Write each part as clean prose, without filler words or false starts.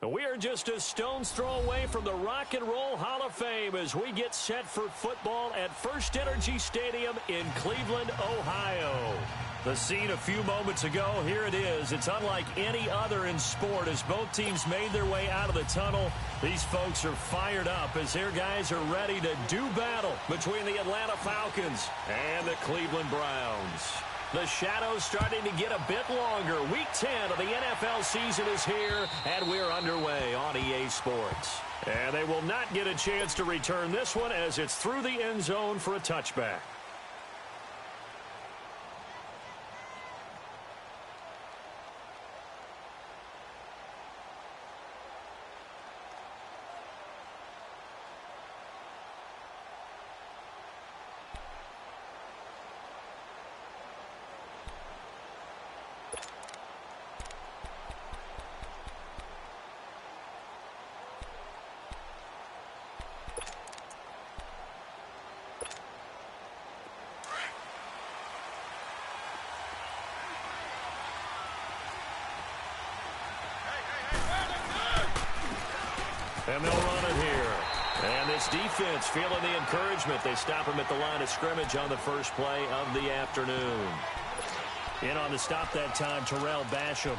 We are just a stone's throw away from the Rock and Roll Hall of Fame as we get set for football at First Energy Stadium in Cleveland, Ohio. The scene a few moments ago, here it is. It's unlike any other in sport as both teams made their way out of the tunnel. These folks are fired up as their guys are ready to do battle between the Atlanta Falcons and the Cleveland Browns. The shadow's starting to get a bit longer. Week 10 of the NFL season is here, and we're underway on EA Sports. And they will not get a chance to return this one as it's through the end zone for a touchback. And they'll run it here. And this defense feeling the encouragement. They stop him at the line of scrimmage on the first play of the afternoon. In on the stop that time, Terrell Basham.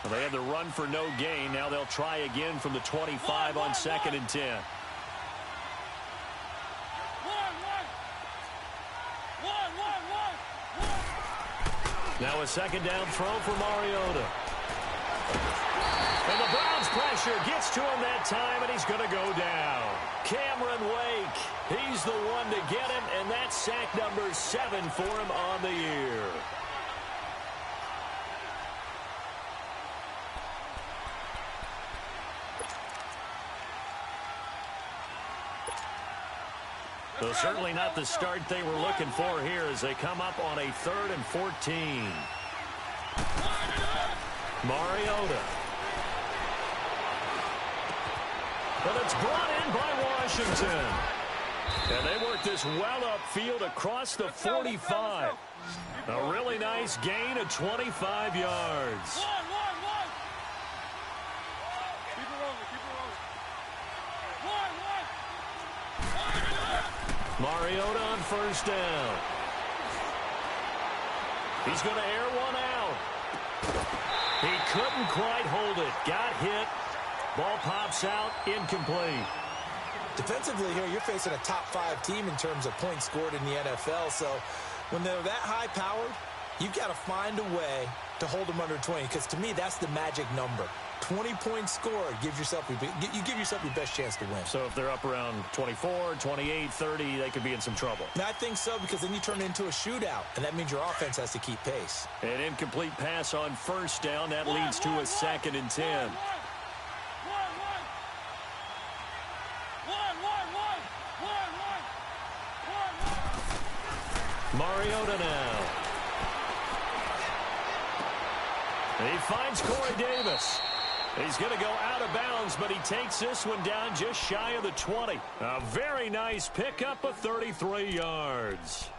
Well, they had the run for no gain. Now they'll try again from the 25 on 2nd and 10. Now a second down throw for Mariota. And the Browns pressure gets to him that time, and he's going to go down. Cameron Wake, he's the one to get him, and that's sack number 7 for him on the year. So certainly not the start they were looking for here as they come up on a 3rd and 14. Mariota. But it's brought in by Washington. And they work this well upfield across the 45. A really nice gain of 25 yards. Mariota on first down. He's going to air one out. He couldn't quite hold it. Got hit. Ball pops out. Incomplete. Defensively here, you're facing a top 5 team in terms of points scored in the NFL. So when they're that high-powered, you've got to find a way to hold them under 20. Because to me, that's the magic number. 20 points scored, you give yourself your best chance to win. So if they're up around 24, 28, 30, they could be in some trouble. Now, I think so, because then you turn it into a shootout, and that means your offense has to keep pace. An incomplete pass on first down. That leads to a 2nd and 10. Mariota now. He finds Corey Davis. He's going to go out of bounds, but he takes this one down just shy of the 20. A very nice pickup of 33 yards.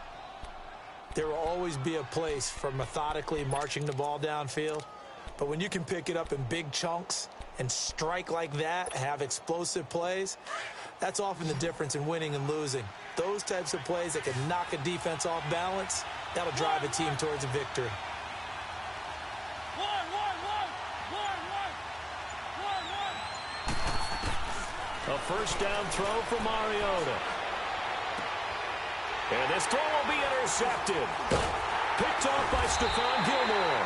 There will always be a place for methodically marching the ball downfield, but when you can pick it up in big chunks and strike like that, have explosive plays, that's often the difference in winning and losing. Those types of plays that can knock a defense off balance, that'll drive a team towards a victory. A first down throw for Mariota. And this throw will be intercepted. Picked off by Stephon Gilmore.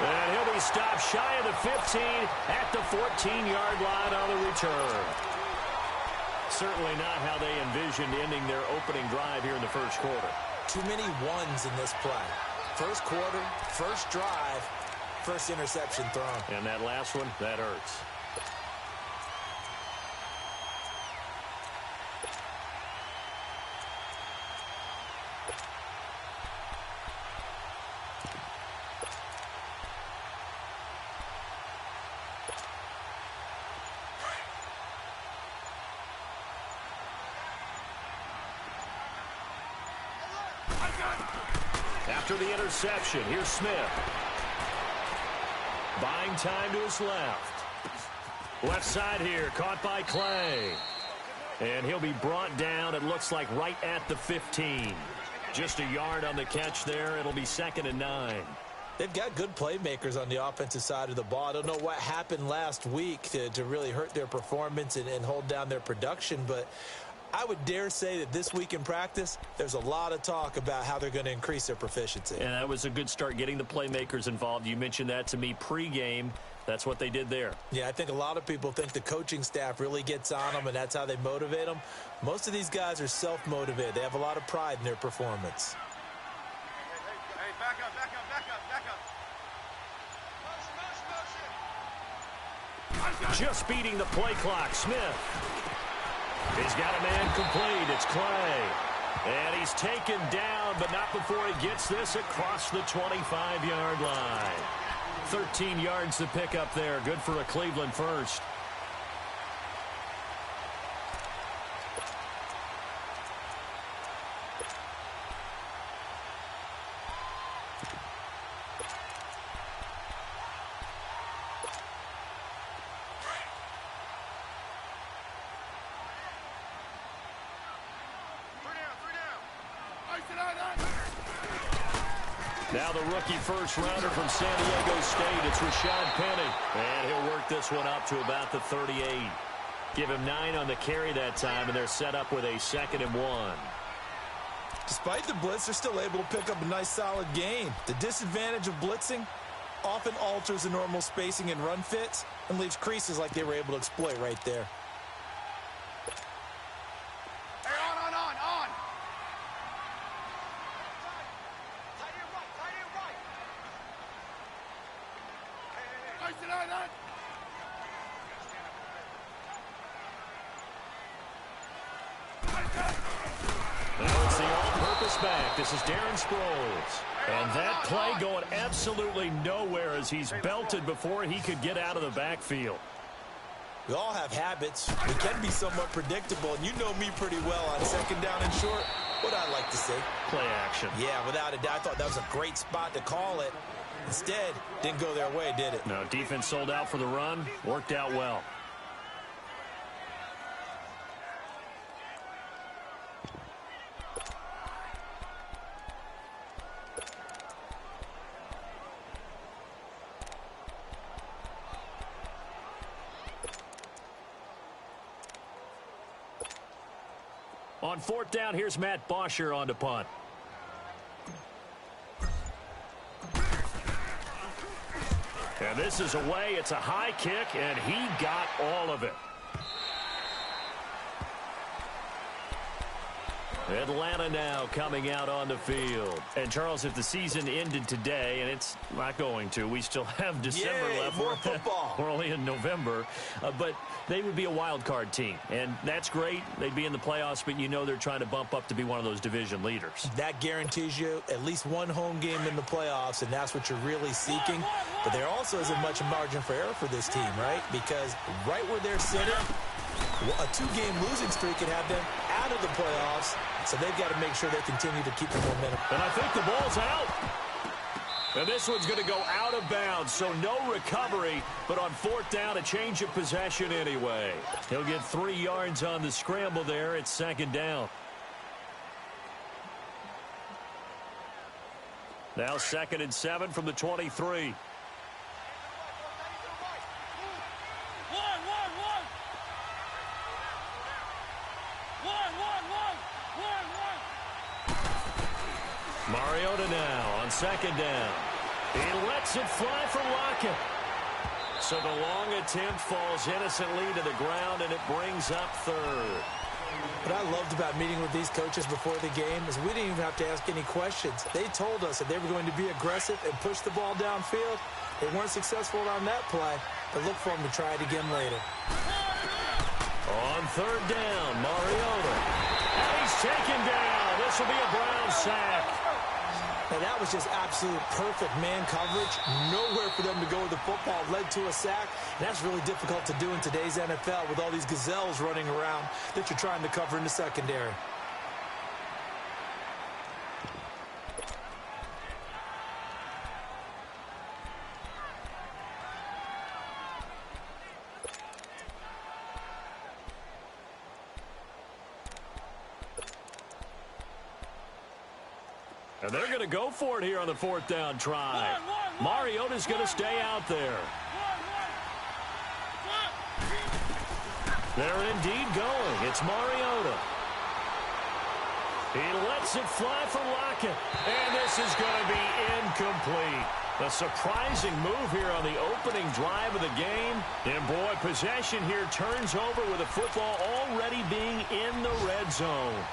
And he'll be stopped shy of the 15 at the 14-yard line on the return. Certainly not how they envisioned ending their opening drive here in the first quarter. Too many ones in this play. First quarter, first drive, first interception thrown. And that last one, that hurts. After the interception, here's Smith. Buying time to his left. Left side here, caught by Clay. And he'll be brought down, it looks like, right at the 15. Just a yard on the catch there. It'll be 2nd and 9. They've got good playmakers on the offensive side of the ball. I don't know what happened last week to really hurt their performance and hold down their production, but I would dare say that this week in practice, there's a lot of talk about how they're going to increase their proficiency. And that was a good start, getting the playmakers involved. You mentioned that to me pregame. That's what they did there. Yeah, I think a lot of people think the coaching staff really gets on them, and that's how they motivate them. Most of these guys are self-motivated. They have a lot of pride in their performance. Hey, back up, back up, back up, back up. Motion. Just beating the play clock, Smith. He's got a man complete. It's Clay. And he's taken down, but not before he gets this across the 25-yard line. 13 yards to pick up there. Good for a Cleveland first. Now the rookie first-rounder from San Diego State, it's Rashad Penny. And he'll work this one up to about the 38. Give him 9 on the carry that time, and they're set up with a 2nd and 1. Despite the blitz, they're still able to pick up a nice, solid gain. The disadvantage of blitzing often alters the normal spacing and run fits and leaves creases like they were able to exploit right there. This is Darren Sproles. And that play going absolutely nowhere as he's belted before he could get out of the backfield. We all have habits. We can be somewhat predictable, and you know me pretty well on 2nd down and short. What I like to say. Play action. Yeah, without a doubt. I thought that was a great spot to call it. Instead, didn't go their way, did it? No, defense sold out for the run. Worked out well. On 4th down, here's Matt Bosher on to punt. And this is away. It's a high kick, and he got all of it. Atlanta now coming out on the field. And, Charles, if the season ended today, and it's not going to, we still have December left. More football. We're only in November. But they would be a wild card team. And that's great. They'd be in the playoffs, but you know they're trying to bump up to be one of those division leaders. That guarantees you at least one home game in the playoffs, and that's what you're really seeking. But there also isn't much margin for error for this team, right? Because right where they're sitting, a 2-game losing streak could have them out of the playoffs, so they've got to make sure they continue to keep the momentum. And I think the ball's out. And this one's going to go out of bounds, so no recovery, but on 4th down, a change of possession anyway. He'll get 3 yards on the scramble there. It's 2nd down. Now 2nd and 7 from the 23. Mariota now on 2nd down. He lets it fly for Lockett. So the long attempt falls innocently to the ground, and it brings up 3rd. What I loved about meeting with these coaches before the game is we didn't even have to ask any questions. They told us that they were going to be aggressive and push the ball downfield. They weren't successful on that play, but look for them to try it again later. On 3rd down, Mariota. And he's taken down. This will be a Brown sack. Now, that was just absolute perfect man coverage. Nowhere for them to go with the football. Led to a sack. And that's really difficult to do in today's NFL with all these gazelles running around that you're trying to cover in the secondary. And they're going to go for it here on the fourth down try. Mariota's going to stay out there. They're indeed going. It's Mariota. He lets it fly for Lockett. And this is going to be incomplete. A surprising move here on the opening drive of the game. And, boy, possession here turns over with the football already being in the red zone.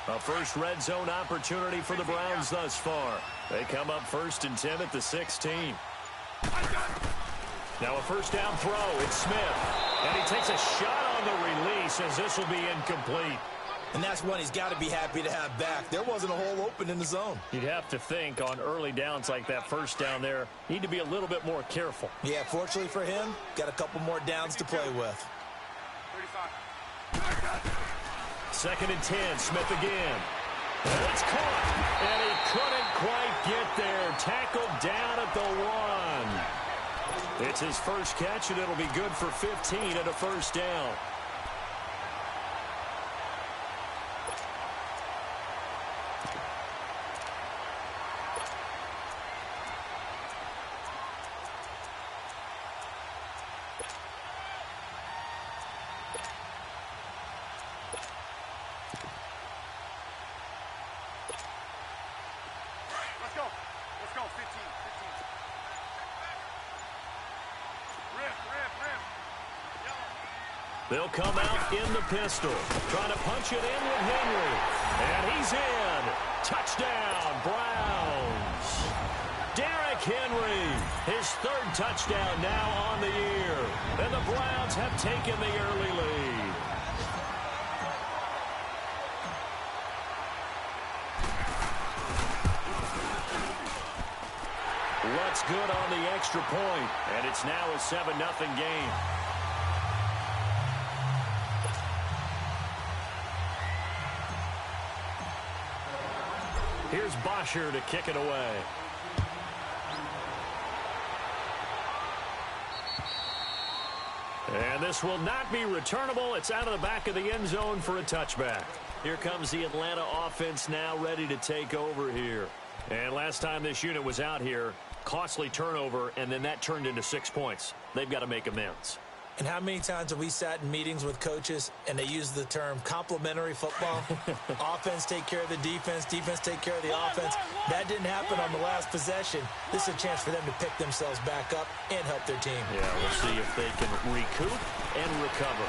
A first red zone opportunity for the Browns thus far. They come up 1st and 10 at the 16. Now a first down throw. It's Smith. And he takes a shot on the release as this will be incomplete. And that's one he's got to be happy to have back. There wasn't a hole open in the zone. You'd have to think on early downs like that first down there, need to be a little bit more careful. Yeah, fortunately for him, got a couple more downs to play with. 35. 2nd and 10, Smith again. It's caught, and he couldn't quite get there. Tackled down at the 1. It's his first catch, and it'll be good for 15 and a first down. Let's go, 15. Rip. They'll come out in the pistol, trying to punch it in with Henry. And he's in. Touchdown, Browns. Derrick Henry, his 3rd touchdown now on the year. And the Browns have taken the early lead. What's good on the extra point, and it's now a 7-0 game. Here's Bosher to kick it away. And this will not be returnable. It's out of the back of the end zone for a touchback. Here comes the Atlanta offense now ready to take over here. And last time this unit was out here, costly turnover, and then that turned into 6 points. They've got to make amends. And how many times have we sat in meetings with coaches and they use the term complementary football? Offense take care of the defense, defense take care of the offense. That didn't happen on the last possession. This is a chance for them to pick themselves back up and help their team. Yeah, we'll see if they can recoup and recover.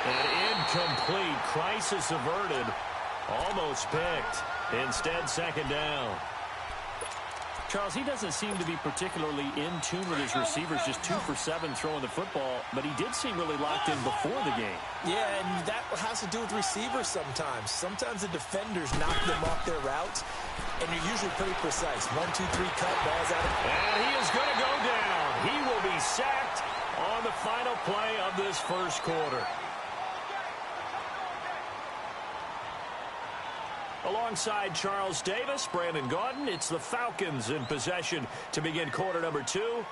An incomplete, crisis averted, almost picked. Instead, 2nd down. Charles, he doesn't seem to be particularly in tune with his receivers, just 2 for 7 throwing the football, but he did seem really locked in before the game. Yeah, and that has to do with receivers sometimes. Sometimes the defenders knock them off their routes, and you're usually pretty precise. 1, 2, 3, cut, balls out. And he is going to go down. He will be sacked on the final play of this first quarter. Alongside Charles Davis, Brandon Gaudin, it's the Falcons in possession to begin quarter number 2.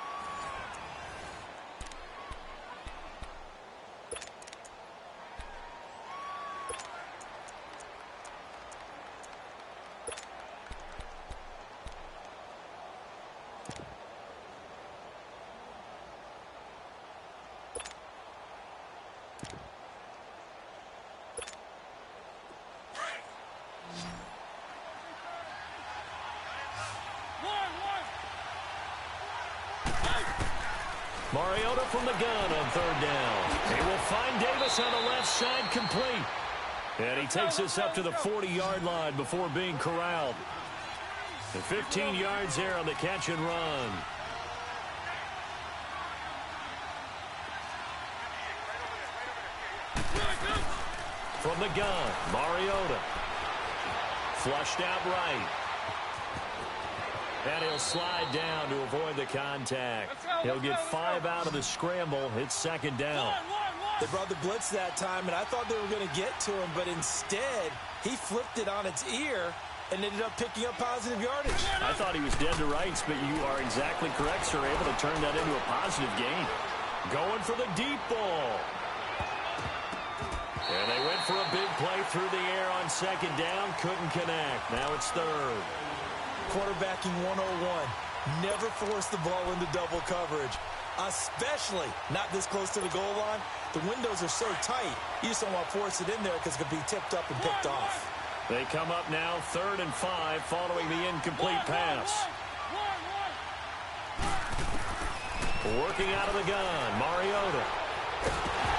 Mariota from the gun on 3rd down. He will find Davis on the left side, complete. And he takes this up to the 40-yard line before being corralled. And 15 yards there on the catch and run. From the gun, Mariota. Flushed out right. And he'll slide down to avoid the contact. He'll get 5 out of the scramble. It's 2nd down. They brought the blitz that time, and I thought they were going to get to him, but instead, he flipped it on its ear and ended up picking up positive yardage. I thought he was dead to rights, but you are exactly correct, sir. Able to turn that into a positive gain. Going for the deep ball. And they went for a big play through the air on second down. Couldn't connect. Now it's third. Quarterbacking 101. Never force the ball into double coverage, especially not this close to the goal line. The windows are so tight, you just don't want to force it in there because it could be tipped up and picked off. They come up now 3rd and 5 following the incomplete pass. Working out of the gun, Mariota.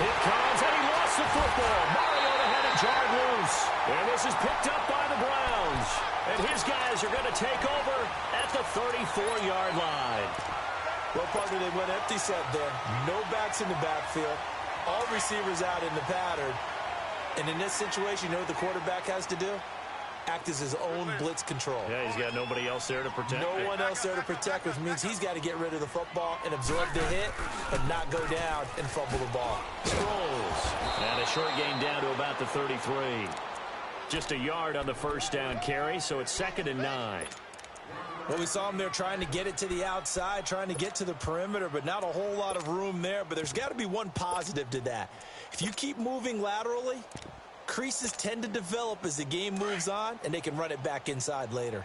It comes, and he lost the football. Mariota had it jarred loose. And this is picked up by the Browns. And his guys are going to take over at the 34-yard line. Well, partner, they went empty set there. No backs in the backfield. All receivers out in the pattern. And in this situation, you know what the quarterback has to do? Act as his own blitz control. Yeah, he's got nobody else there to protect. No one else there to protect, which means he's got to get rid of the football and absorb the hit and not go down and fumble the ball. Scrolls. And a short gain down to about the 33. Just a yard on the first down carry, so it's 2nd and 9. Well, we saw him there trying to get it to the outside, trying to get to the perimeter, but not a whole lot of room there. But there's got to be one positive to that. If you keep moving laterally, creases tend to develop as the game moves on, and they can run it back inside later.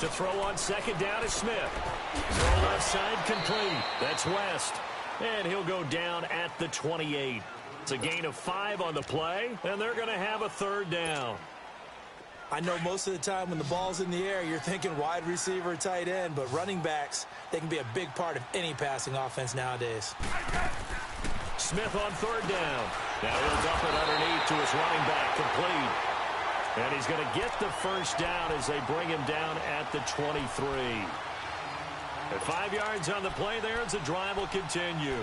To throw on second down is Smith. Throw left side complete. That's West. And he'll go down at the 28. It's a gain of 5 on the play, and they're going to have a 3rd down. I know most of the time when the ball's in the air, you're thinking wide receiver, tight end, but running backs, they can be a big part of any passing offense nowadays. Smith on 3rd down. Now he'll dump it underneath to his running back, complete. And he's going to get the first down as they bring him down at the 23. At 5 yards on the play there as the drive will continue.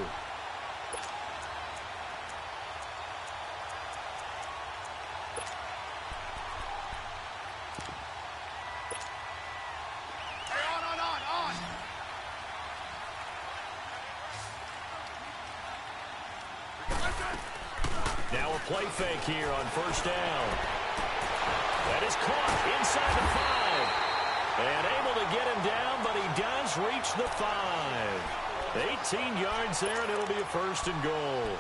Now a play fake here on first down. That is caught inside the 5. And able to get him down, but he does reach the 5. 18 yards there, and it'll be a 1st and goal.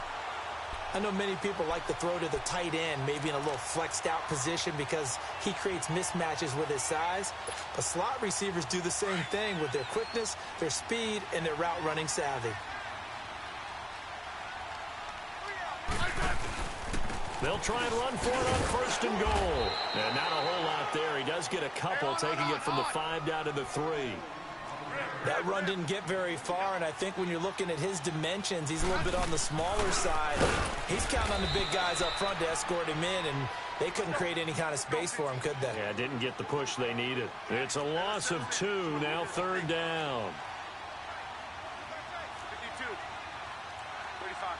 I know many people like to throw to the tight end, maybe in a little flexed out position because he creates mismatches with his size. But slot receivers do the same thing with their quickness, their speed, and their route running savvy. They'll try and run for it on 1st and goal. And not a whole lot there. He does get a couple, taking it from the 5 down to the 3. That run didn't get very far, and I think when you're looking at his dimensions, he's a little bit on the smaller side. He's counting on the big guys up front to escort him in, and they couldn't create any kind of space for him, could they? Yeah, didn't get the push they needed. It's a loss of 2, now 3rd down. 52. 35.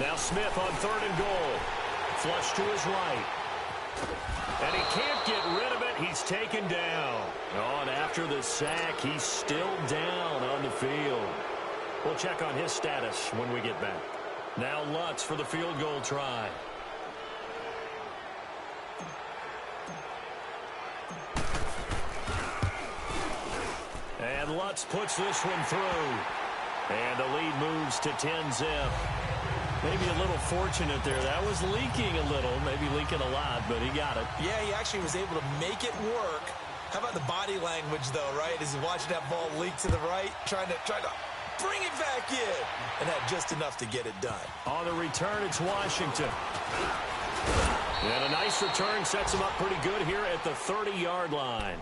Now Smith on 3rd and goal. Flush to his right. And he can't get rid of it. He's taken down. Oh, and after the sack, he's still down on the field. We'll check on his status when we get back. Now Lutz for the field goal try. And Lutz puts this one through. And the lead moves to 10-zip. Maybe a little fortunate there. That was leaking a little, maybe leaking a lot, but he got it. Yeah, he actually was able to make it work. How about the body language, though, right? As he's watching that ball leak to the right, trying to bring it back in, and had just enough to get it done. On the return, it's Washington. And a nice return sets him up pretty good here at the 30-yard line.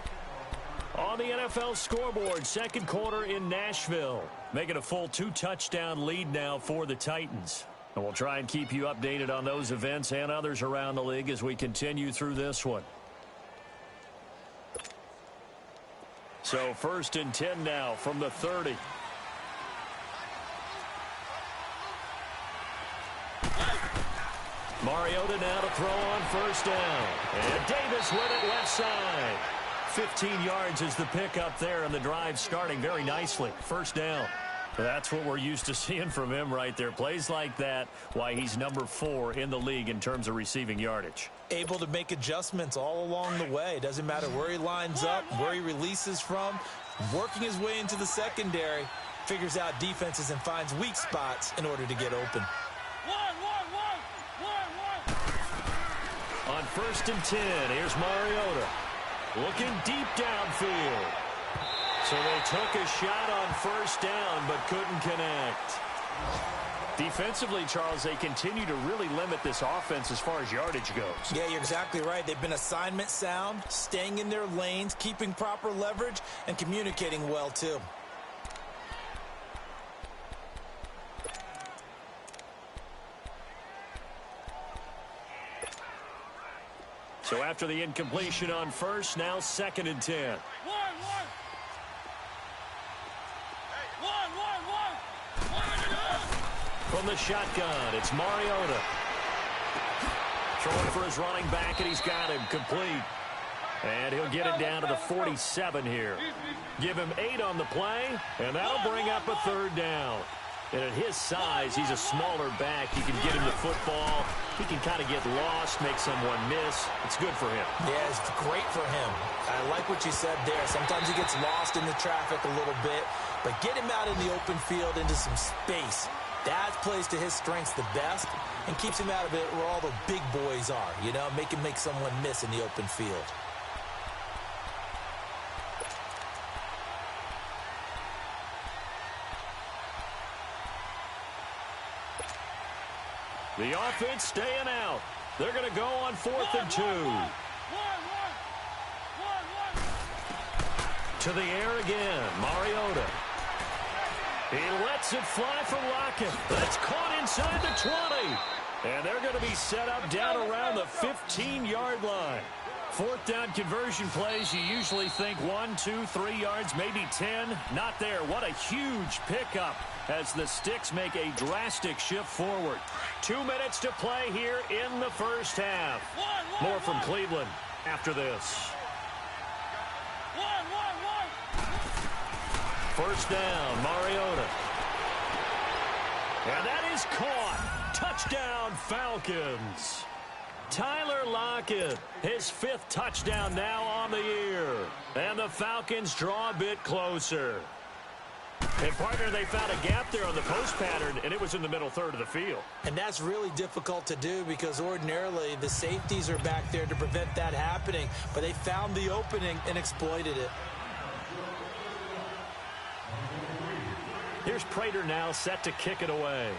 On the NFL scoreboard, 2nd quarter in Nashville. Making a full 2-touchdown lead now for the Titans. And we'll try and keep you updated on those events and others around the league as we continue through this one. So 1st and 10 now from the 30. Mariota now to throw on first down. And Davis with it left side. 15 yards is the pickup there, and the drive starting very nicely. First down. That's what we're used to seeing from him right there. Plays like that, why he's number 4 in the league in terms of receiving yardage. Able to make adjustments all along the way. Doesn't matter where he lines up, where he releases from. Working his way into the secondary, figures out defenses and finds weak spots in order to get open. On first and 10, here's Mariota. Looking deep downfield. So they took a shot on first down, but couldn't connect. Defensively, Charles, they continue to really limit this offense as far as yardage goes. Yeah, you're exactly right. They've been assignment sound, staying in their lanes, keeping proper leverage, and communicating well, too. So after the incompletion on first, now second and 10. From the shotgun, it's Mariota. Throwing for his running back, and he's got him complete. And he'll get it down to the 47 here. Give him 8 on the play, and that'll bring up a third down. And at his size, he's a smaller back. You can get him the football. He can kind of get lost, make someone miss. It's good for him. Yeah, it's great for him. I like what you said there. Sometimes he gets lost in the traffic a little bit, but get him out in the open field into some space. That plays to his strengths the best and keeps him out of it where all the big boys are, you know, make him make someone miss in the open field. The offense staying out. They're going to go on 4th and 2. To the air again, Mariota. He lets it fly from Lockett. That's caught inside the 20. And they're going to be set up down around the 15-yard line. 4th down conversion plays, you usually think 1, 2, 3 yards, maybe 10. Not there. What a huge pickup as the Sticks make a drastic shift forward. 2 minutes to play here in the first half. More from Cleveland after this. First down, Mariota. And that is caught. Touchdown, Falcons. Tyler Lockett, his 5th touchdown now on the year. And the Falcons draw a bit closer. And, partner, they found a gap there on the post pattern, and it was in the middle third of the field. And that's really difficult to do because ordinarily the safeties are back there to prevent that happening. But they found the opening and exploited it. Here's Prater now set to kick it away.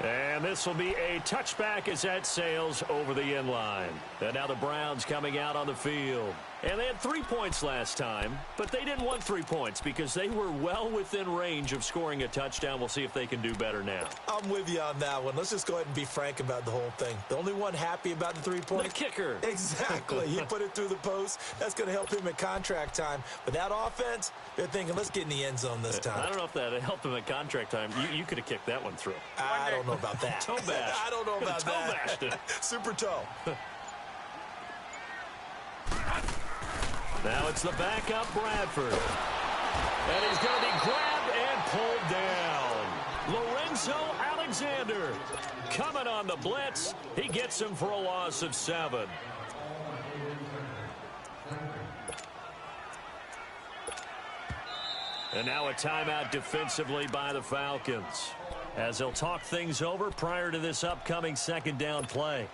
And this will be a touchback as that sails over the end line. And now the Browns coming out on the field. And they had 3 points last time, but they didn't want 3 points because they were well within range of scoring a touchdown. We'll see if they can do better now. I'm with you on that one. Let's just go ahead and be frank about the whole thing. The only one happy about the 3 points? The kicker. Exactly. He put it through the post. That's going to help him at contract time. But that offense, they're thinking, let's get in the end zone this time. I don't know if that helped him at contract time. You could have kicked that one through. I don't know about that. Toe bash. I don't know about toe that. Bashed it. Super toe. Now it's the backup Bradford. And he's going to be grabbed and pulled down. Lorenzo Alexander coming on the blitz. He gets him for a loss of 7. And now a timeout defensively by the Falcons, as they'll talk things over prior to this upcoming second down play.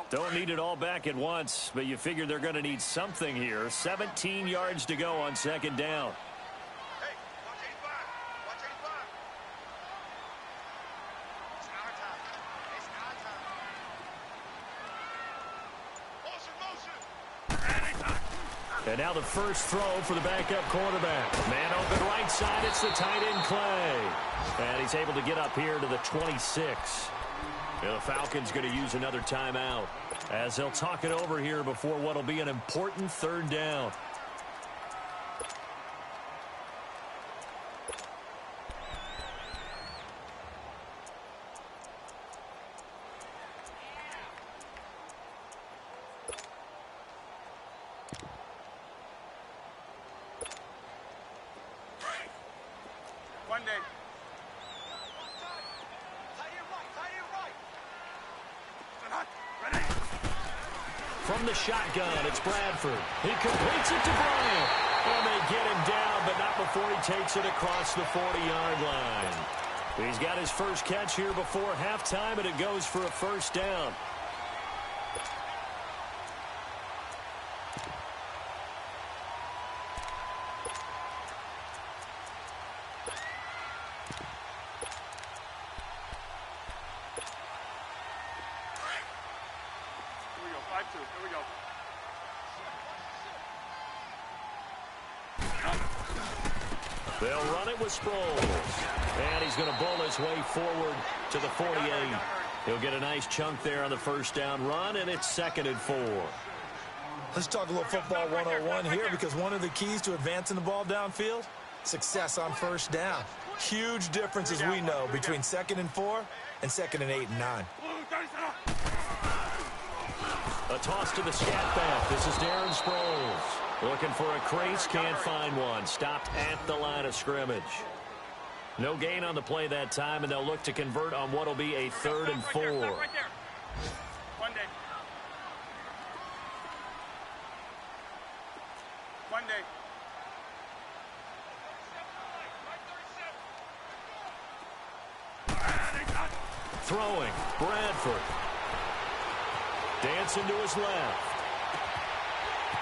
Don't need it all back at once, but you figure they're going to need something here. 17 yards to go on second down. Hey, watch 85. Watch 85. And now the first throw for the backup quarterback. Man open right side. It's the tight end, Clay. And he's able to get up here to the 26. And the Falcons going to use another timeout as they'll talk it over here before what will be an important third down. From the shotgun, it's Bradford. He completes it to Bryant. And they get him down, but not before he takes it across the 40-yard line. He's got his first catch here before halftime, and it goes for a first down. They'll run it with Sproles. And he's going to bowl his way forward to the 48. He'll get a nice chunk there on the first down run, and it's 2nd and 4. Let's talk a little football 101 here, because one of the keys to advancing the ball downfield, success on first down. Huge difference, as we know, between 2nd and 4 and 2nd and 8 and 9. A toss to the scat back. This is Darren Sproles. Looking for a crease, can't find one. Stopped at the line of scrimmage. No gain on the play that time, and they'll look to convert on what will be a 3rd and 4. Right there. One day. One day. Throwing, Bradford. Dancing to his left.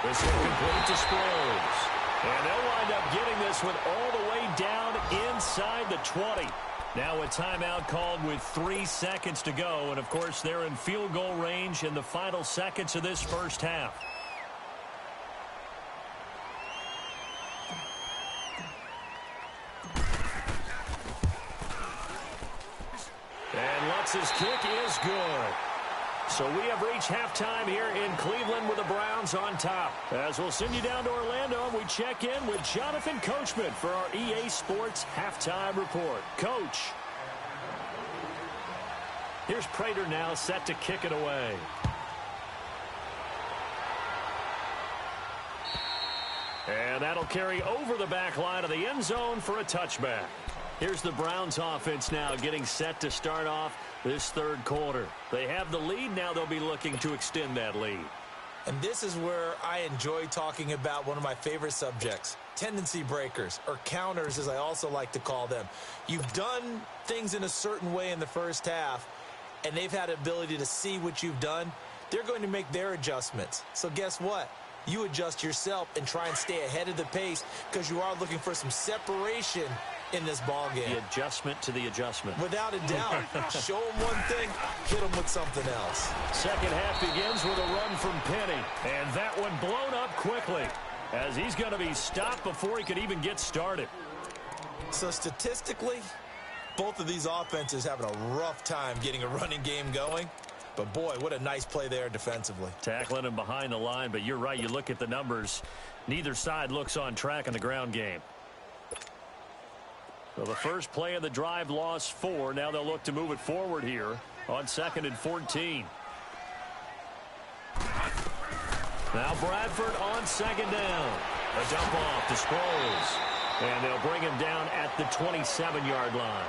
This is complete to Sproles. And they'll wind up getting this one all the way down inside the 20. Now a timeout called with 3 seconds to go. And, of course, they're in field goal range in the final seconds of this first half. And Lutz's kick is good. So we have reached halftime here in Cleveland with the Browns on top. As we'll send you down to Orlando, and we check in with Jonathan Coachman for our EA Sports Halftime Report. Coach. Here's Prater now set to kick it away. And that'll carry over the back line of the end zone for a touchback. Here's the Browns offense now getting set to start off this third quarter. They have the lead. Now they'll be looking to extend that lead. And this is where I enjoy talking about one of my favorite subjects, tendency breakers, or counters as I also like to call them. You've done things in a certain way in the first half, and they've had the ability to see what you've done. They're going to make their adjustments. So guess what? You adjust yourself and try and stay ahead of the pace, because you are looking for some separation in this ball game. The adjustment to the adjustment. Without a doubt. Show them one thing, hit them with something else. Second half begins with a run from Penny. And that one blown up quickly, as he's going to be stopped before he could even get started. So statistically, both of these offenses having a rough time getting a running game going. But, boy, what a nice play there defensively. Tackling him behind the line, but you're right. You look at the numbers. Neither side looks on track in the ground game. So the first play of the drive lost 4. Now they'll look to move it forward here on 2nd and 14. Now Bradford on 2nd down. A dump off to Sproles. And they'll bring him down at the 27-yard line.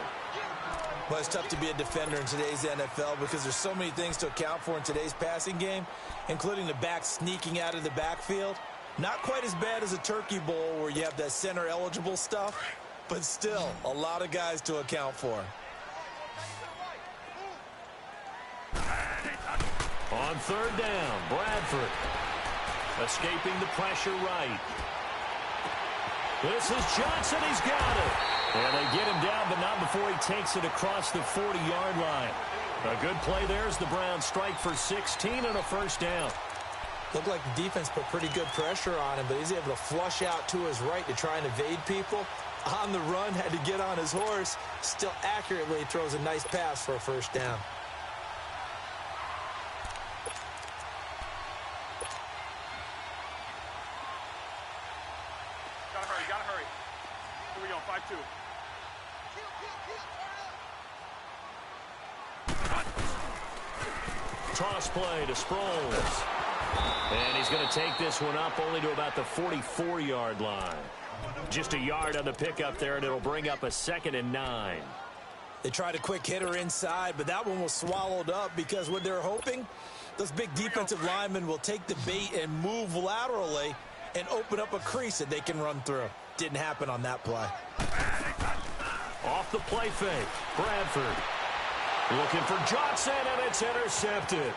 Well, it's tough to be a defender in today's NFL because there's so many things to account for in today's passing game, including the back sneaking out of the backfield. Not quite as bad as a turkey bowl where you have that center-eligible stuff, but still a lot of guys to account for. On 3rd down, Bradford escaping the pressure right. This is Johnson. He's got it. And they get him down, but not before he takes it across the 40-yard line. A good play there as the Browns strike for 16 and a first down. Looked like the defense put pretty good pressure on him, but he's able to flush out to his right to try and evade people. On the run, had to get on his horse. Still accurately throws a nice pass for a first down. Gotta hurry. Here we go, 5-2. Toss play to Sproles. And he's going to take this one up only to about the 44-yard line. Just a yard on the pickup there, and it'll bring up a 2nd and 9. They tried a quick hitter inside, but that one was swallowed up because what they're hoping, those big defensive linemen will take the bait and move laterally and open up a crease that they can run through. Didn't happen on that play. Off the play fake, Bradford. Looking for Johnson, and it's intercepted.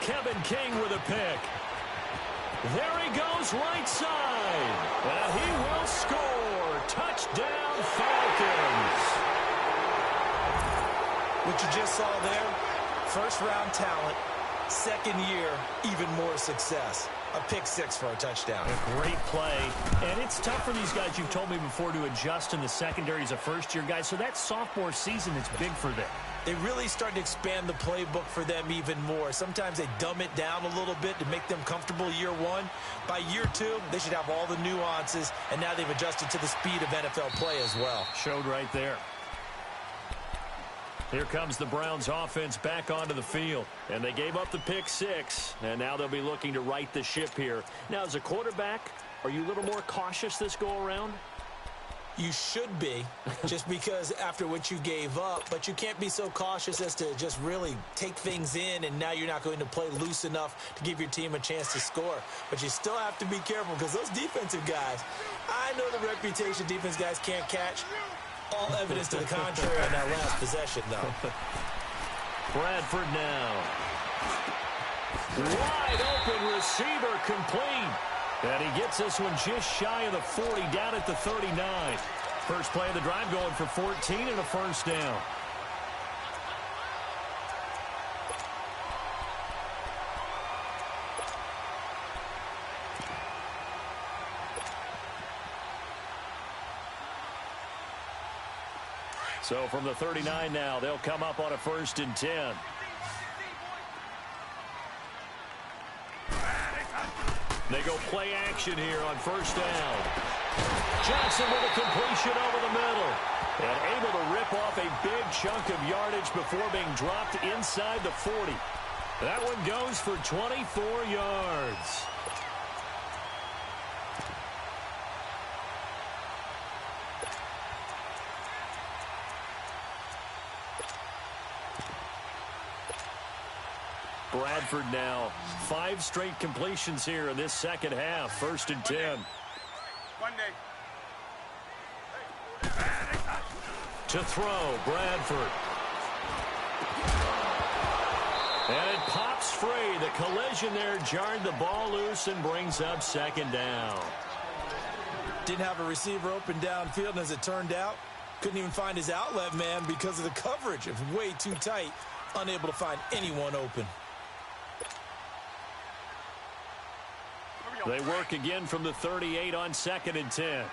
Kevin King with a pick. There he goes right side. And he will score. Touchdown, Falcons. What you just saw there, first-round talent, second year, even more success. A pick six for a touchdown. A great play. And it's tough for these guys, you've told me before, to adjust in the secondary as a first-year guy. So that sophomore season is big for them. They really start to expand the playbook for them even more. Sometimes they dumb it down a little bit to make them comfortable year one. By year two, they should have all the nuances, and now they've adjusted to the speed of NFL play as well. Showed right there. Here comes the Browns offense back onto the field. And they gave up the pick six, and now they'll be looking to right the ship here. Now, as a quarterback, are you a little more cautious this go-around? You should be, just because after what you gave up, but you can't be so cautious as to just really take things in, and now you're not going to play loose enough to give your team a chance to score. But you still have to be careful because those defensive guys, I know the reputation defense guys can't catch. All evidence to the contrary on that last possession, though. Bradford now. Wide open receiver complete. And he gets this one just shy of the 40, down at the 39. First play of the drive going for 14 and a first down. So from the 39 now, they'll come up on a 1st and 10. They go play action here on 1st down. Johnson with a completion over the middle. And able to rip off a big chunk of yardage before being dropped inside the 40. That one goes for 24 yards. Bradford now 5 straight completions here in this second half. 1st and 10. Monday. To throw, Bradford. And it pops free. The collision there jarred the ball loose and brings up 2nd down. Didn't have a receiver open downfield, and as it turned out, couldn't even find his outlet man because of the coverage. It was way too tight, unable to find anyone open. They work again from the 38 on 2nd and 10.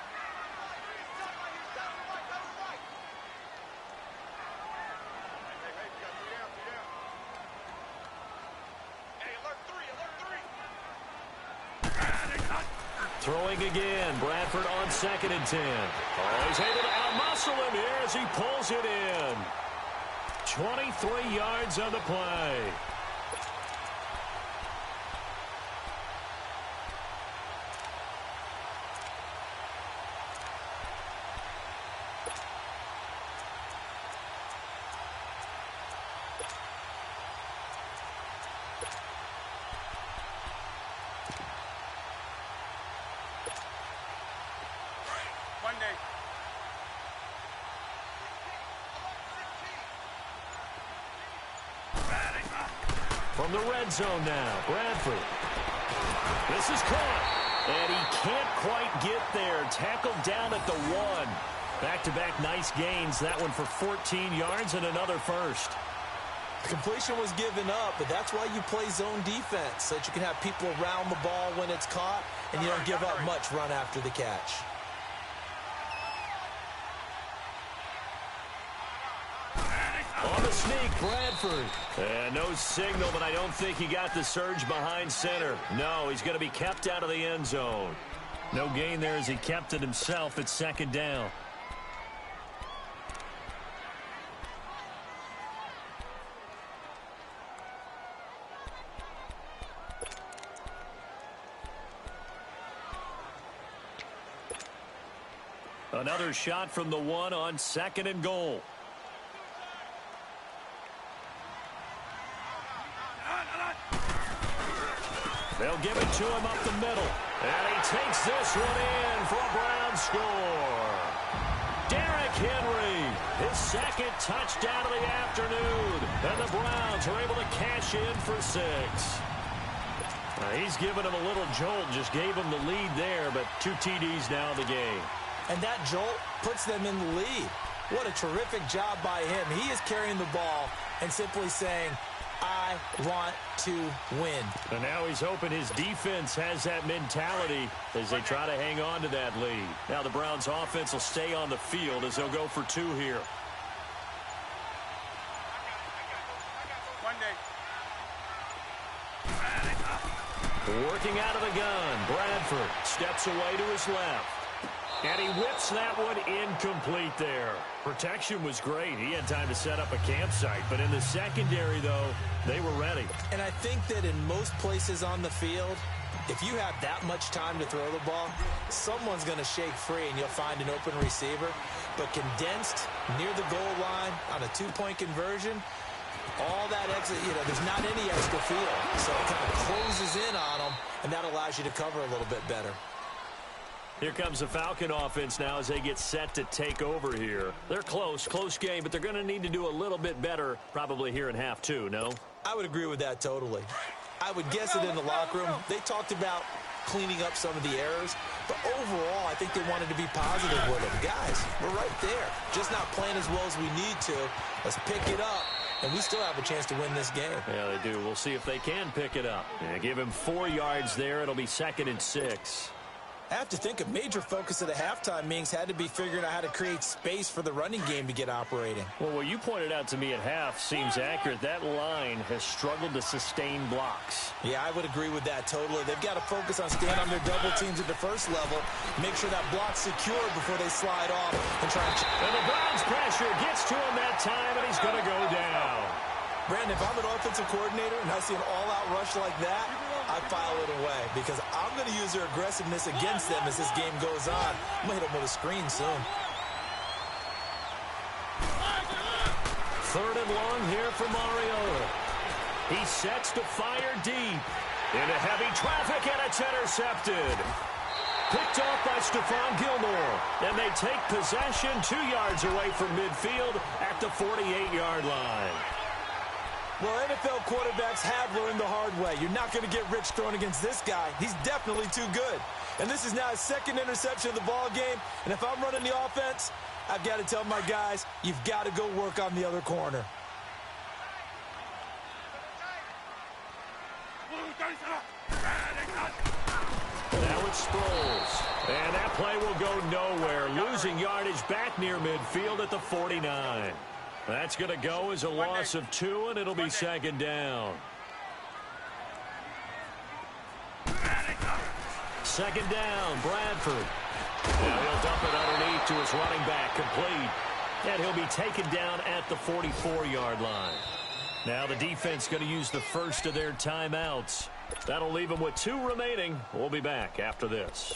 Throwing again. Bradford on 2nd and 10. Oh, he's able to outmuscle him here as he pulls it in. 23 yards on the play. Monday. From the red zone now, Bradford. This is caught. And he can't quite get there. Tackled down at the 1. Back-to-back nice gains. That one for 14 yards and another first. Completion was given up, but that's why you play zone defense, so that you can have people around the ball when it's caught, and you don't give up much run after the catch. On the sneak, Bradford. And no signal, but I don't think he got the surge behind center. No, he's going to be kept out of the end zone. No gain there as he kept it himself at second down. Another shot from the one on second and goal. They'll give it to him up the middle. And he takes this one in for a Brown score. Derrick Henry, his second touchdown of the afternoon. And the Browns are able to cash in for 6. He's given him a little jolt, just gave him the lead there, but 2 TDs now in the game. And that jolt puts them in the lead. What a terrific job by him. He is carrying the ball and simply saying, I want to win. And now he's hoping his defense has that mentality as they try to hang on to that lead. Now the Browns offense will stay on the field as they'll go for 2 here. Working out of the gun, Bradford steps away to his left. And he whips that one incomplete there. Protection was great. He had time to set up a campsite. But in the secondary, though, they were ready. And I think that in most places on the field, if you have that much time to throw the ball, someone's going to shake free and you'll find an open receiver. But condensed near the goal line on a 2-point conversion, all that exit, there's not any extra field. So it kind of closes in on them, and that allows you to cover a little bit better. Here comes the Falcon offense now as they get set to take over here. They're close game, but they're going to need to do a little bit better probably here in half 2, no? I would agree with that totally. I would guess it in the locker room. They talked about cleaning up some of the errors, but overall, I think they wanted to be positive with them. Guys, we're right there. Just not playing as well as we need to. Let's pick it up, and we still have a chance to win this game. Yeah, they do. We'll see if they can pick it up. Yeah, give him 4 yards there. It'll be 2nd and 6. I have to think a major focus of the halftime meetings had to be figuring out how to create space for the running game to get operating. Well, what you pointed out to me at half seems accurate. That line has struggled to sustain blocks. Yeah, I would agree with that totally. They've got to focus on staying on their double teams at the first level, make sure that block's secure before they slide off and try and... And the Browns pressure gets to him that time, and he's going to go down. Brandon, if I'm an offensive coordinator and I see an all-out rush like that, I file it away because I'm going to use their aggressiveness against them as this game goes on. I'm going to hit them with a screen soon. 3rd and long here for Mariota. He sets to fire deep. Into heavy traffic, and it's intercepted. Picked off by Stephon Gilmore. And they take possession 2 yards away from midfield at the 48-yard line. Well, NFL quarterbacks have learned the hard way. You're not going to get rich throwing against this guy. He's definitely too good. And this is now his 2nd interception of the ball game. And if I'm running the offense, I've got to tell my guys, you've got to go work on the other corner. Now it's Sproles. And that play will go nowhere. Losing yardage back near midfield at the 49. That's going to go as a loss of 2, and it'll be 2nd down. 2nd down, Bradford. Now he'll dump it underneath to his running back, complete. And he'll be taken down at the 44-yard line. Now the defense going to use the first of their timeouts. That'll leave them with 2 remaining. We'll be back after this.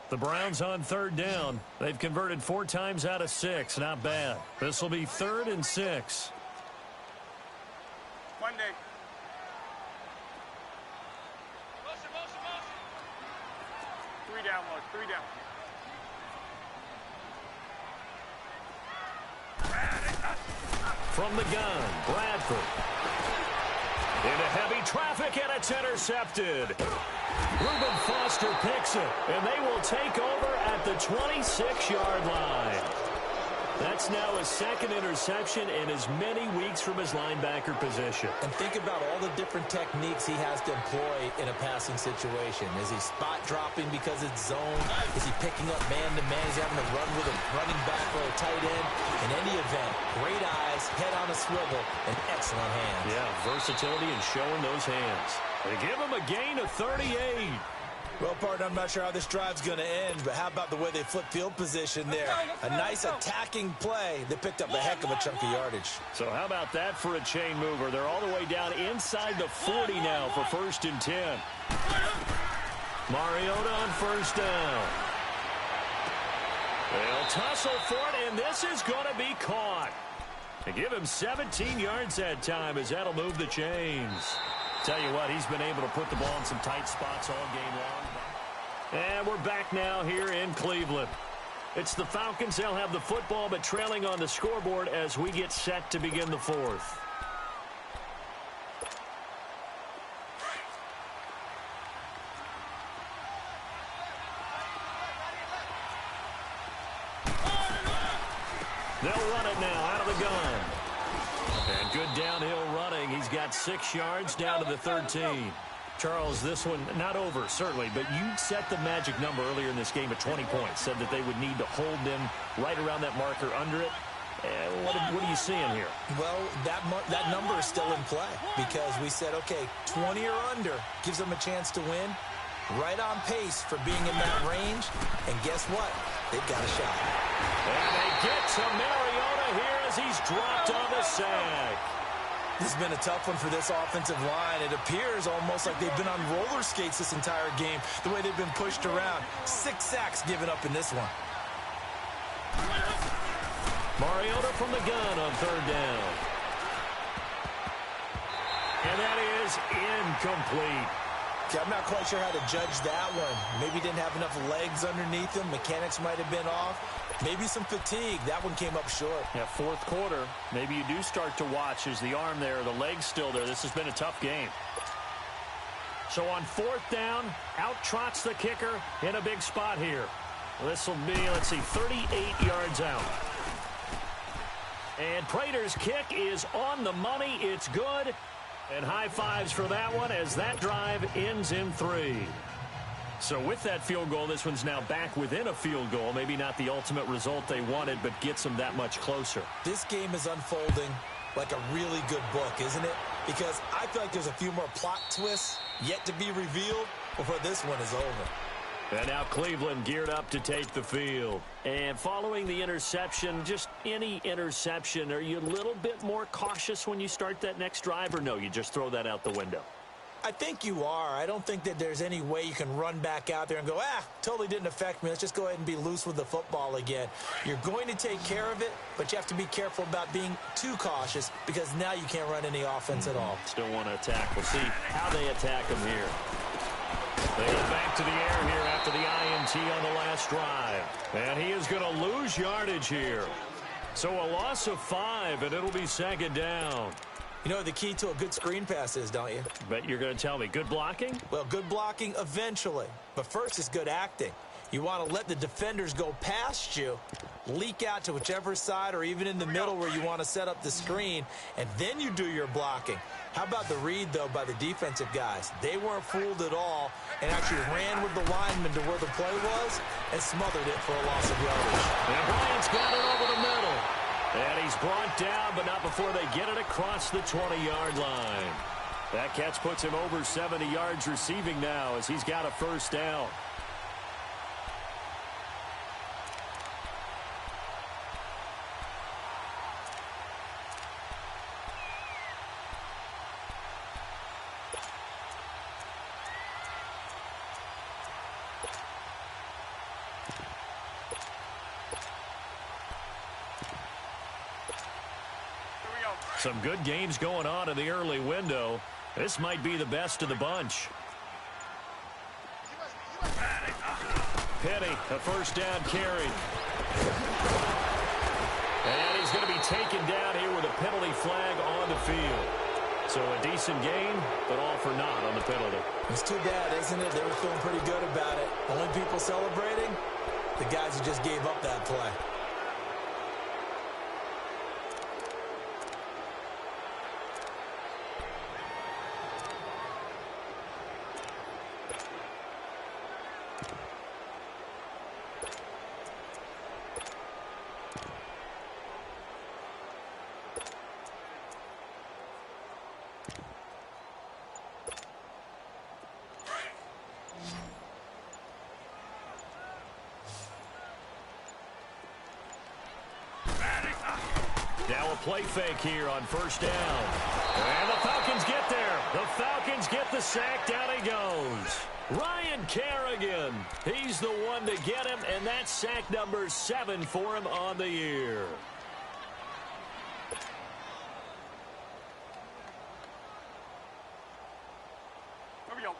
The Browns on 3rd down. They've converted 4 times out of 6. Not bad. This will be 3rd and 6. One day. 3 down, Mark. 3 down. From the gun, Bradford. Into heavy traffic, and it's intercepted. Reuben Foster picks it, and they will take over at the 26-yard line. That's now his second interception in as many weeks from his linebacker position. And think about all the different techniques he has to employ in a passing situation. Is he spot dropping because it's zone? Is he picking up man-to-man? Is he having to run with a running back or a tight end? In any event, great eyes, head on a swivel, and excellent hands. Yeah, versatility and showing those hands. They give him a gain of 38. Well, partner, I'm not sure how this drive's going to end, but how about the way they flip field position there? A nice attacking play. They picked up a heck of a chunk of yardage. So how about that for a chain mover? They're all the way down inside the 40 now for 1st and 10. Mariota on 1st down. They'll tussle for it, and this is going to be caught. They give him 17 yards that time as that'll move the chains. Tell you what, he's been able to put the ball in some tight spots all game long. And we're back now here in Cleveland. It's the Falcons. They'll have the football, but trailing on the scoreboard as we get set to begin the 4th. They'll run it now out of the gun. And good downhill running. He's got 6 yards down to the 13. Charles, this one not over, certainly, but you set the magic number earlier in this game at 20 points. Said that they would need to hold them right around that marker under it. What are you seeing here? Well, that number is still in play because we said, okay, 20 or under gives them a chance to win. Right on pace for being in that range. And guess what? They've got a shot. And they get to Mariota here as he's dropped on the sack. This has been a tough one for this offensive line. It appears almost like they've been on roller skates this entire game, the way they've been pushed around. 6 sacks given up in this one. Mariota from the gun on 3rd down. And that is incomplete. I'm not quite sure how to judge that one. Maybe didn't have enough legs underneath him. Mechanics might have been off. Maybe some fatigue. That one came up short. Yeah, 4th quarter. Maybe you do start to watch. Is the arm there, the leg's still there? This has been a tough game. So on 4th down, out trots the kicker in a big spot here. This will be, 38 yards out. And Prater's kick is on the money. It's good. And high fives for that one as that drive ends in 3. So with that field goal, this one's now back within a field goal. Maybe not the ultimate result they wanted, but gets them that much closer. This game is unfolding like a really good book, isn't it? Because I feel like there's a few more plot twists yet to be revealed before this one is over. And now Cleveland geared up to take the field. And following the interception, just any interception, are you a little bit more cautious when you start that next drive, or no, you just throw that out the window? I think you are. I don't think that there's any way you can run back out there and go, totally didn't affect me. Let's just go ahead and be loose with the football again. You're going to take care of it, but you have to be careful about being too cautious because now you can't run any offense at all. Still want to attack. We'll see how they attack them here. They go back to the air here after the INT on the last drive. And he is going to lose yardage here. So a loss of 5, and it'll be 2nd down. You know what the key to a good screen pass is, don't you? Bet you're going to tell me. Good blocking? Well, good blocking eventually. But first is good acting. You want to let the defenders go past you, leak out to whichever side or even in the middle where you want to set up the screen, and then you do your blocking. How about the read, though, by the defensive guys? They weren't fooled at all and actually ran with the lineman to where the play was and smothered it for a loss of yardage. And Bryant's got it over the middle. And he's brought down, but not before they get it across the 20-yard line. That catch puts him over 70 yards receiving now as he's got a 1st down. Some good games going on in the early window. This might be the best of the bunch. Penny, a 1st down carry. And he's going to be taken down here with a penalty flag on the field. So a decent gain, but all for naught on the penalty. It's too bad, isn't it? They were feeling pretty good about it. Only people celebrating, the guys who just gave up that play. Now a play fake here on first down. And the Falcons get there. The Falcons get the sack. Down he goes. Ryan Kerrigan. He's the one to get him, and that's sack number 7 for him on the year.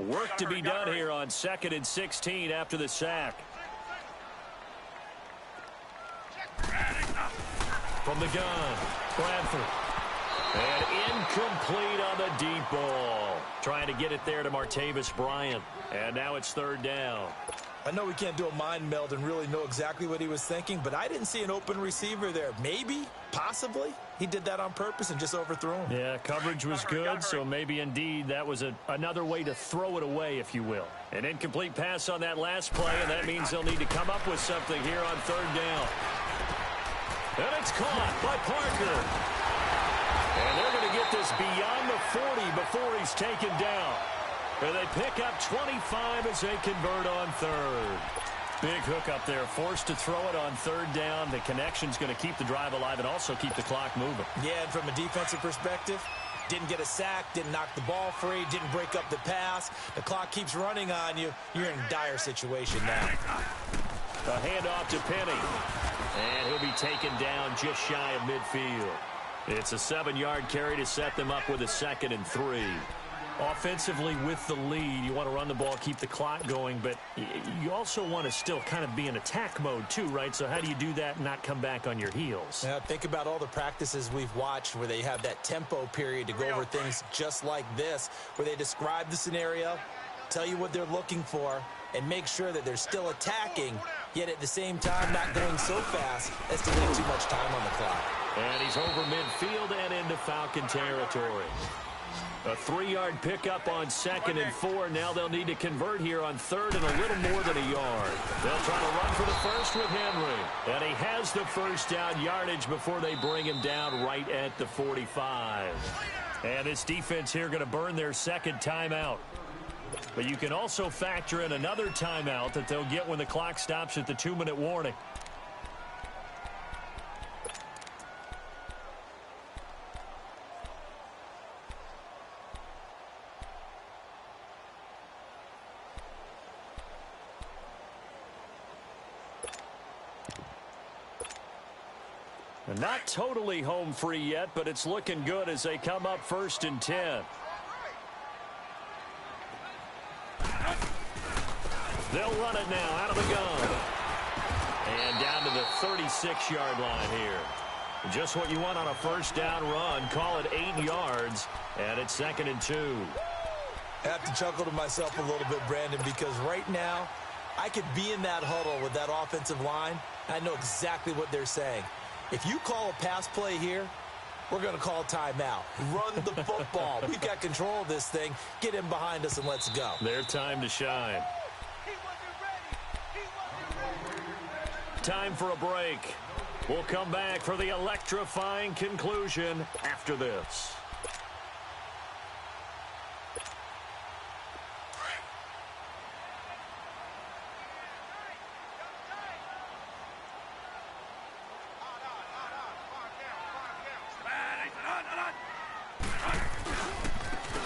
Work to be done here on 2nd and 16 after the sack. From the gun, Bradford. And incomplete on the deep ball. Trying to get it there to Martavis Bryant. And now it's 3rd down. I know we can't do a mind meld and really know exactly what he was thinking, but I didn't see an open receiver there. Maybe, possibly, he did that on purpose and just overthrew him. Yeah, coverage was good, so maybe indeed that was another way to throw it away, if you will. An incomplete pass on that last play, and that means they'll need to come up with something here on 3rd down. And it's caught by Parker. And they're going to get this beyond the 40 before he's taken down. And they pick up 25 as they convert on 3rd. Big hook up there, forced to throw it on 3rd down. The connection's going to keep the drive alive and also keep the clock moving. Yeah, and from a defensive perspective, didn't get a sack, didn't knock the ball free, didn't break up the pass. The clock keeps running on you. You're in a dire situation now. A handoff to Penny. And he'll be taken down just shy of midfield. It's a 7-yard carry to set them up with a 2nd and 3. Offensively with the lead, you want to run the ball, keep the clock going, but you also want to still kind of be in attack mode too, right? So how do you do that and not come back on your heels? Now, think about all the practices we've watched where they have that tempo period to go over things just like this, where they describe the scenario, tell you what they're looking for, and make sure that they're still attacking, yet at the same time not going so fast as to leave too much time on the clock. And he's over midfield and into Falcon territory. A 3-yard pickup on 2nd and 4. Now they'll need to convert here on 3rd and a little more than a yard. They'll try to run for the first with Henry. And he has the first down yardage before they bring him down right at the 45. And this defense here going to burn their 2nd timeout. But you can also factor in another timeout that they'll get when the clock stops at the 2-minute warning. Not totally home free yet, but it's looking good as they come up 1st and 10. They'll run it now out of the gun. And down to the 36-yard line here. Just what you want on a first down run. Call it 8 yards, and it's 2nd and 2. I have to chuckle to myself a little bit, Brandon, because right now I could be in that huddle with that offensive line. I know exactly what they're saying. If you call a pass play here, we're going to call timeout. Run the football. We've got control of this thing. Get him behind us and let's go. Their time to shine. Time for a break. We'll come back for the electrifying conclusion after this.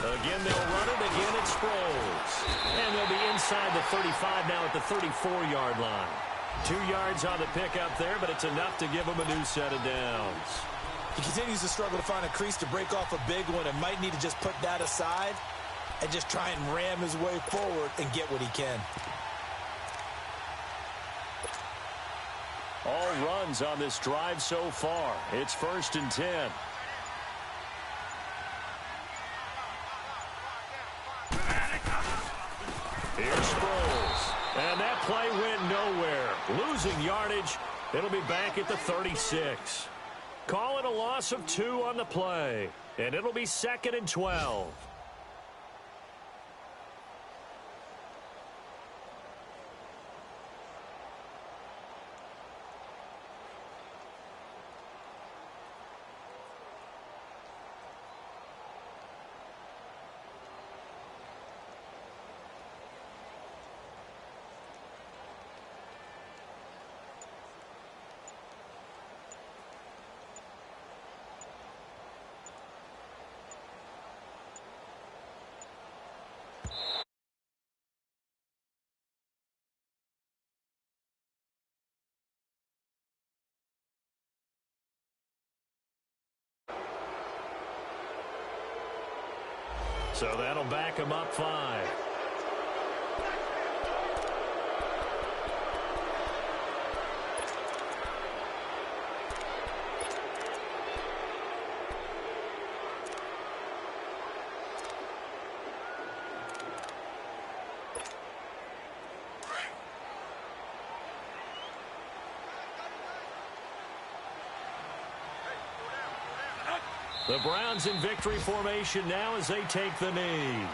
Again, they'll run it. Again, it Sproles. And they'll be inside the 35 now at the 34-yard line. 2 yards on the pickup there, but it's enough to give him a new set of downs. He continues to struggle to find a crease to break off a big one and might need to just put that aside and just try and ram his way forward and get what he can. All runs on this drive so far. It's 1st and 10. losing yardage. It'll be back at the 36. Call it a loss of 2 on the play, and it'll be 2nd and 12. So that'll back him up 5. The Browns in victory formation now as they take the knee.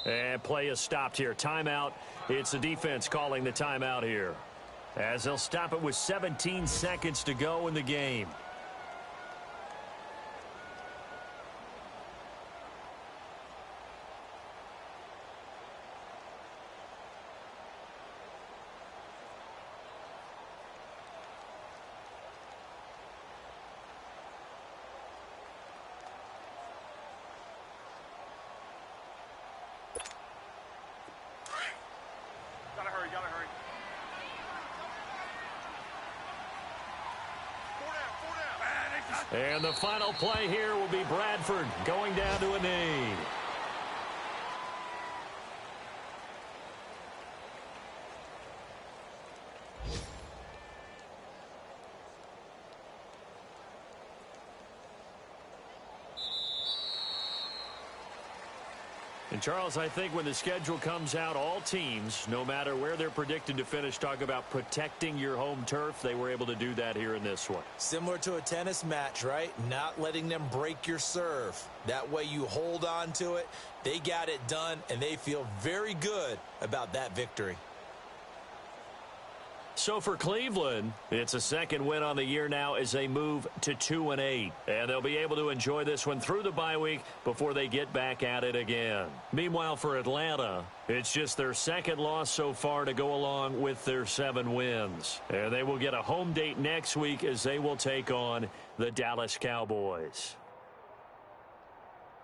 And play is stopped here. Timeout. It's the defense calling the timeout here, as they'll stop it with 17 seconds to go in the game. Gotta hurry. 4 down. And the final play here will be Bradford going down to a knee. And, Charles, I think when the schedule comes out, all teams, no matter where they're predicted to finish, talk about protecting your home turf. They were able to do that here in this one. Similar to a tennis match, right? Not letting them break your serve. That way you hold on to it. They got it done, and they feel very good about that victory. So for Cleveland, it's a second win on the year now as they move to 2-8. And they'll be able to enjoy this one through the bye week before they get back at it again. Meanwhile, for Atlanta, it's just their second loss so far to go along with their 7 wins. And they will get a home date next week as they will take on the Dallas Cowboys.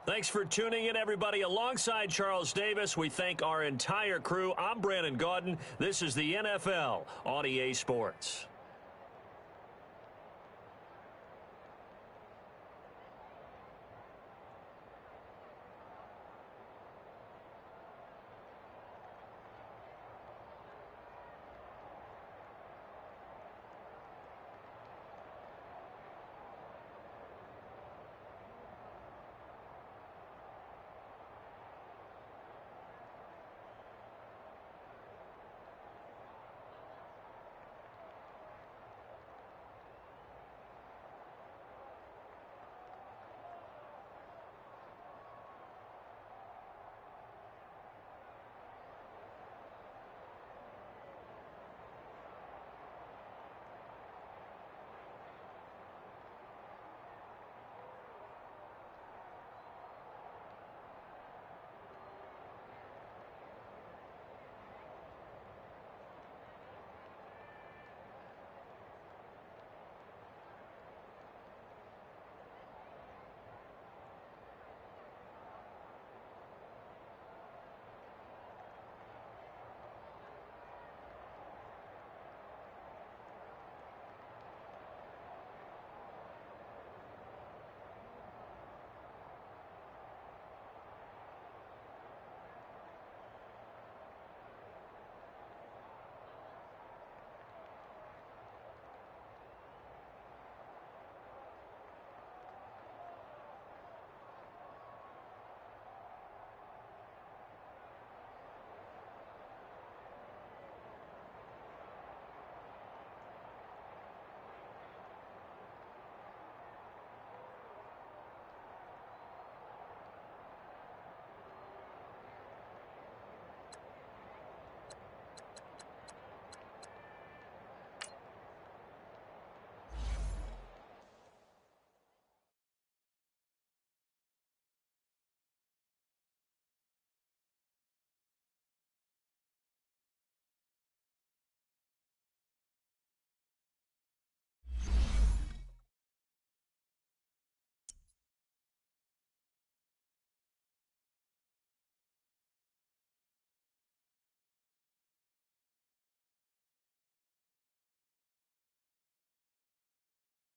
Thanks for tuning in, everybody. Alongside Charles Davis, we thank our entire crew. I'm Brandon Gaudin. This is the NFL on EA Sports.